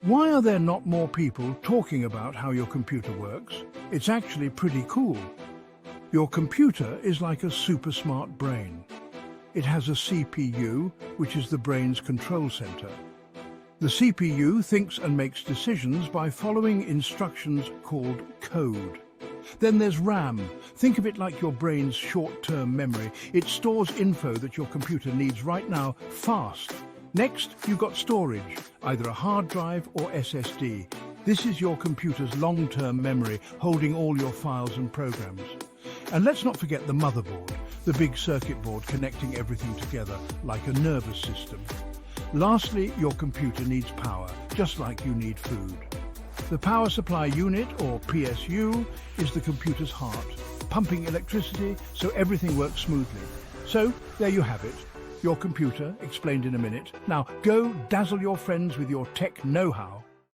Why are there not more people talking about how your computer works? It's actually pretty cool. Your computer is like a super smart brain. It has a CPU, which is the brain's control center. The CPU thinks and makes decisions by following instructions called code. Then there's RAM. Think of it like your brain's short-term memory. It stores info that your computer needs right now, fast. Next, you've got storage, either a hard drive or SSD. This is your computer's long-term memory, holding all your files and programs. And let's not forget the motherboard, the big circuit board connecting everything together, like a nervous system. Lastly, your computer needs power, just like you need food. The power supply unit, or PSU, is the computer's heart, pumping electricity so everything works smoothly. So, there you have it. Your computer, explained in a minute. Now, go dazzle your friends with your tech know-how.